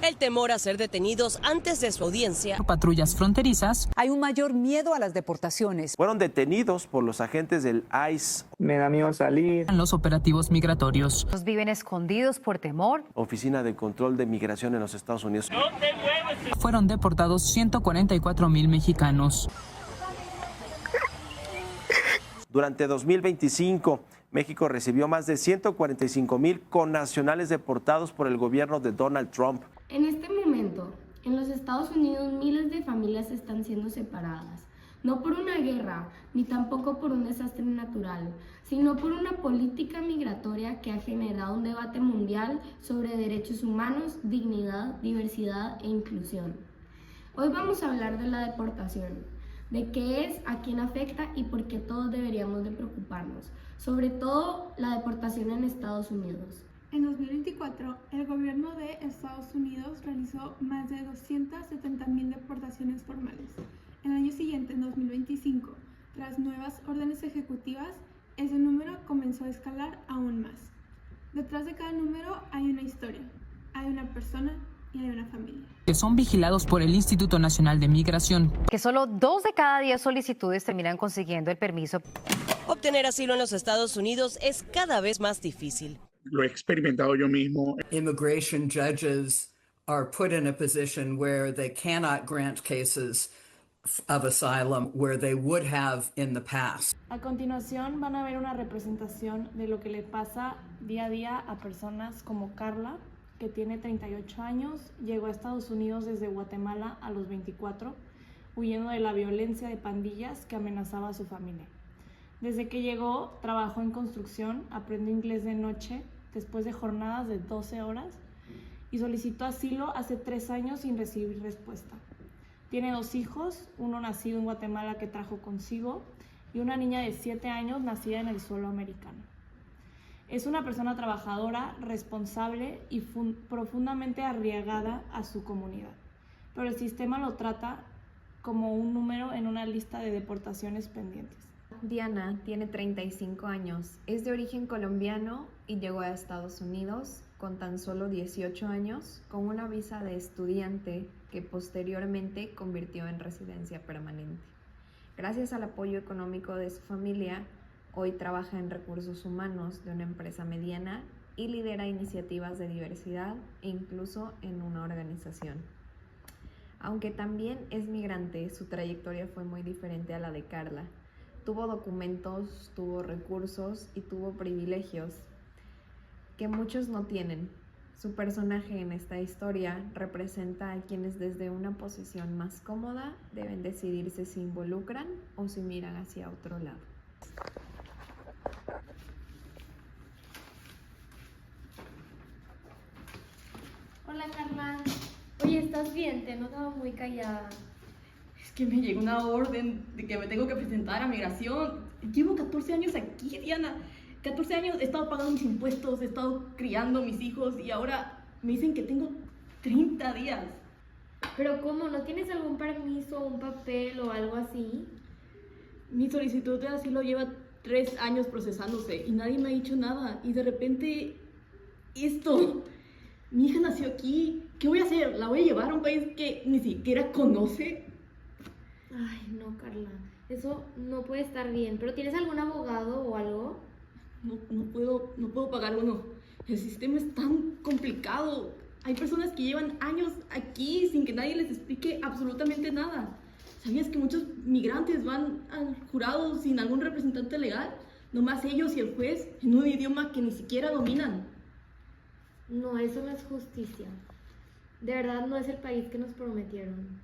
el temor a ser detenidos antes de su audiencia. Patrullas fronterizas. Hay un mayor miedo a las deportaciones. Fueron detenidos por los agentes del ICE. Me da miedo salir. En los operativos migratorios. Viven escondidos por temor. Oficina de Control de Migración en los Estados Unidos. Fueron deportados 144,000 mexicanos. Durante 2025, México recibió más de 145,000 connacionales deportados por el gobierno de Donald Trump. En este momento, en los Estados Unidos, miles de familias están siendo separadas, no por una guerra, ni tampoco por un desastre natural, sino por una política migratoria que ha generado un debate mundial sobre derechos humanos, dignidad, diversidad e inclusión. Hoy vamos a hablar de la deportación, de qué es, a quién afecta y por qué todos deberíamos de preocuparnos, sobre todo la deportación en Estados Unidos. En 2024, el gobierno de Estados Unidos realizó más de 270,000 deportaciones formales. El año siguiente, en 2025, tras nuevas órdenes ejecutivas, ese número comenzó a escalar aún más. Detrás de cada número hay una historia, hay una persona y hay una familia. Que son vigilados por el Instituto Nacional de Migración. Que solo 2 de cada 10 solicitudes terminan consiguiendo el permiso. Obtener asilo en los Estados Unidos es cada vez más difícil. Lo he experimentado yo mismo. Immigration judges are put in a position where they cannot grant cases of asylum where they would have in the past. A continuación van a ver una representación de lo que le pasa día a día a personas como Carla, que tiene 38 años, llegó a Estados Unidos desde Guatemala a los 24, huyendo de la violencia de pandillas que amenazaba a su familia. Desde que llegó, trabajó en construcción, aprendió inglés de noche, después de jornadas de 12 horas, y solicitó asilo hace 3 años sin recibir respuesta. Tiene 2 hijos, uno nacido en Guatemala que trajo consigo, y una niña de 7 años nacida en el suelo americano. Es una persona trabajadora, responsable y profundamente arraigada a su comunidad, pero el sistema lo trata como un número en una lista de deportaciones pendientes. Diana tiene 35 años, es de origen colombiano y llegó a Estados Unidos con tan solo 18 años con una visa de estudiante que posteriormente convirtió en residencia permanente. Gracias al apoyo económico de su familia, hoy trabaja en recursos humanos de una empresa mediana y lidera iniciativas de diversidad e incluso en una organización. Aunque también es migrante, su trayectoria fue muy diferente a la de Carla. Tuvo documentos, tuvo recursos y tuvo privilegios que muchos no tienen. Su personaje en esta historia representa a quienes desde una posición más cómoda deben decidir si se involucran o si miran hacia otro lado. Hola Carla, oye, ¿estás bien? Te he notado muy callada. Es que me llegó una orden de que me tengo que presentar a migración. Llevo 14 años aquí, Diana. 14 años he estado pagando mis impuestos, he estado criando a mis hijos y ahora me dicen que tengo 30 días. ¿Pero cómo? ¿No tienes algún permiso, un papel o algo así? Mi solicitud de asilo lleva 3 años procesándose y nadie me ha dicho nada. Y de repente, esto. Mi hija nació aquí. ¿Qué voy a hacer? ¿La voy a llevar a un país que ni siquiera conoce? Ay, no, Carla. Eso no puede estar bien. ¿Pero tienes algún abogado o algo? No puedo pagar uno. El sistema es tan complicado. Hay personas que llevan años aquí sin que nadie les explique absolutamente nada. ¿Sabías que muchos migrantes van al jurado sin algún representante legal? Nomás ellos y el juez en un idioma que ni siquiera dominan. No, eso no es justicia. De verdad no es el país que nos prometieron.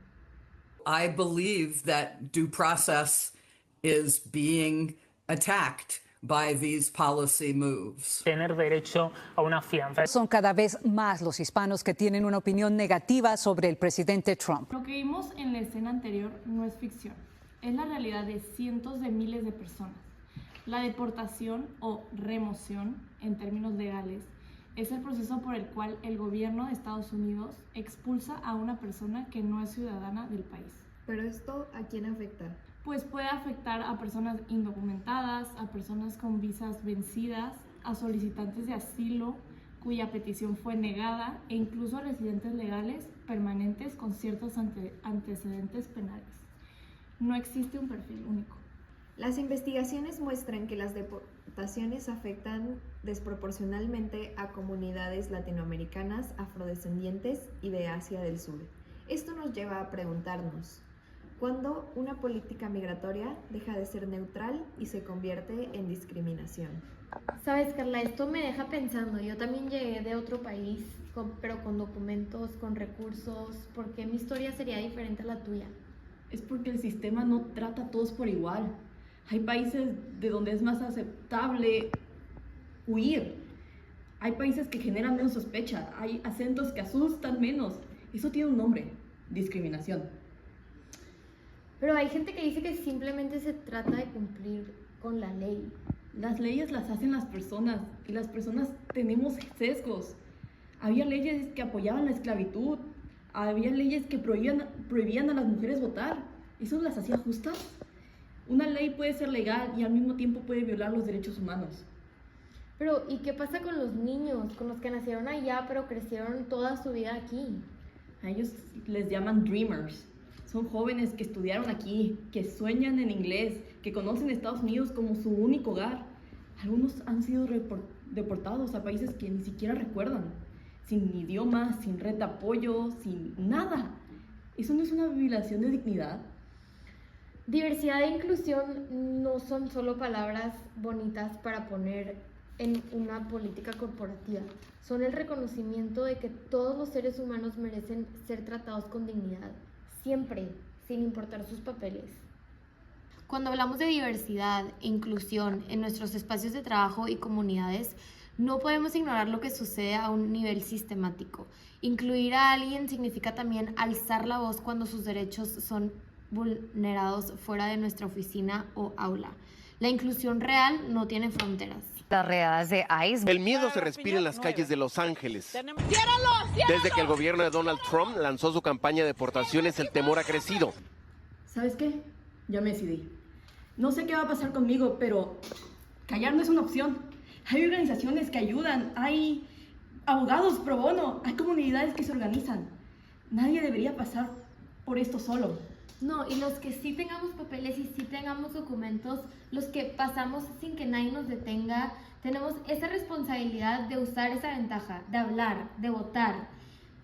I believe that due process is being attacked by these policy moves. Tener derecho a una fianza. Son cada vez más los hispanos que tienen una opinión negativa sobre el presidente Trump. Lo que vimos en la escena anterior no es ficción, es la realidad de cientos de miles de personas. La deportación o remoción, en términos legales, es el proceso por el cual el gobierno de Estados Unidos expulsa a una persona que no es ciudadana del país. ¿Pero esto a quién afecta? Pues puede afectar a personas indocumentadas, a personas con visas vencidas, a solicitantes de asilo, cuya petición fue negada, e incluso residentes legales permanentes con ciertos antecedentes penales. No existe un perfil único. Las investigaciones muestran que las deportaciones afectan desproporcionalmente a comunidades latinoamericanas, afrodescendientes y de Asia del Sur. Esto nos lleva a preguntarnos, ¿cuándo una política migratoria deja de ser neutral y se convierte en discriminación? Sabes, Carla, esto me deja pensando. Yo también llegué de otro país, pero con documentos, con recursos. ¿Por qué mi historia sería diferente a la tuya? Es porque el sistema no trata a todos por igual. Hay países de donde es más aceptable huir. Hay países que generan menos sospecha. Hay acentos que asustan menos. Eso tiene un nombre: discriminación. Pero hay gente que dice que simplemente se trata de cumplir con la ley. Las leyes las hacen las personas, y las personas tenemos sesgos. Había leyes que apoyaban la esclavitud, había leyes que prohibían a las mujeres votar. ¿Eso las hacía justas? Una ley puede ser legal y al mismo tiempo puede violar los derechos humanos. Pero, ¿y qué pasa con los niños, con los que nacieron allá pero crecieron toda su vida aquí? A ellos les llaman dreamers. Son jóvenes que estudiaron aquí, que sueñan en inglés, que conocen Estados Unidos como su único hogar. Algunos han sido deportados a países que ni siquiera recuerdan, sin idioma, sin red de apoyo, sin nada. ¿Eso no es una violación de dignidad? Diversidad e inclusión no son solo palabras bonitas para poner en una política corporativa. Son el reconocimiento de que todos los seres humanos merecen ser tratados con dignidad, siempre, sin importar sus papeles. Cuando hablamos de diversidad e inclusión en nuestros espacios de trabajo y comunidades, no podemos ignorar lo que sucede a un nivel sistemático. Incluir a alguien significa también alzar la voz cuando sus derechos son vulnerados fuera de nuestra oficina o aula. La inclusión real no tiene fronteras. Las redadas de ICE. El miedo se respira en las calles de Los Ángeles. Desde que el gobierno de Donald Trump lanzó su campaña de deportaciones, el temor ha crecido. ¿Sabes qué? Ya me decidí. No sé qué va a pasar conmigo, pero callar no es una opción. Hay organizaciones que ayudan, hay abogados pro bono, hay comunidades que se organizan. Nadie debería pasar por esto solo. No, y los que sí tengamos papeles y sí tengamos documentos, los que pasamos sin que nadie nos detenga, tenemos esa responsabilidad de usar esa ventaja, de hablar, de votar,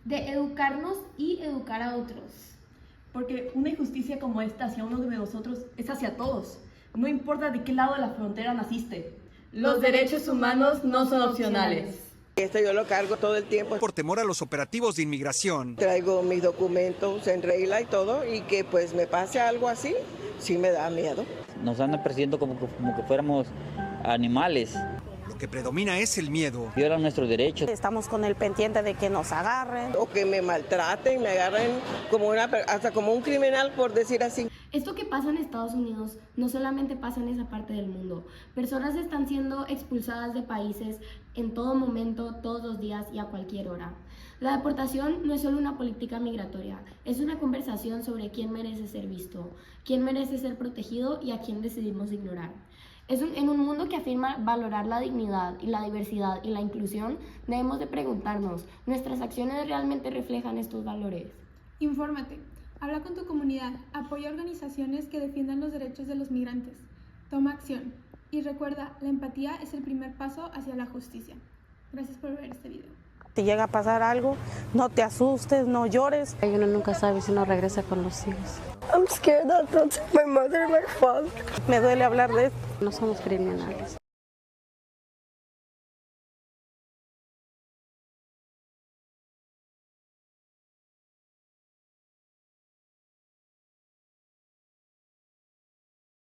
de educarnos y educar a otros. Porque una injusticia como esta hacia uno de nosotros es hacia todos. No importa de qué lado de la frontera naciste. Los derechos humanos no son opcionales. Esto yo lo cargo todo el tiempo. Por temor a los operativos de inmigración. Traigo mis documentos en regla y todo, y que pues me pase algo así, sí me da miedo. Nos andan persiguiendo como que fuéramos animales. Lo que predomina es el miedo. Violan nuestros derechos. Estamos con el pendiente de que nos agarren. O que me maltraten, me agarren como hasta como un criminal, por decir así. Esto que pasa en Estados Unidos no solamente pasa en esa parte del mundo. Personas están siendo expulsadas de países en todo momento, todos los días y a cualquier hora. La deportación no es solo una política migratoria, es una conversación sobre quién merece ser visto, quién merece ser protegido y a quién decidimos ignorar. En un mundo que afirma valorar la dignidad y la diversidad y la inclusión, debemos de preguntarnos, ¿nuestras acciones realmente reflejan estos valores? Infórmate, habla con tu comunidad, apoya organizaciones que defiendan los derechos de los migrantes. Toma acción y recuerda, la empatía es el primer paso hacia la justicia. Gracias por ver este video. Si llega a pasar algo, no te asustes, no llores. Uno nunca sabe si uno regresa con los hijos. I'm scared that that's my mother and my father. Me duele hablar de esto. No somos criminales.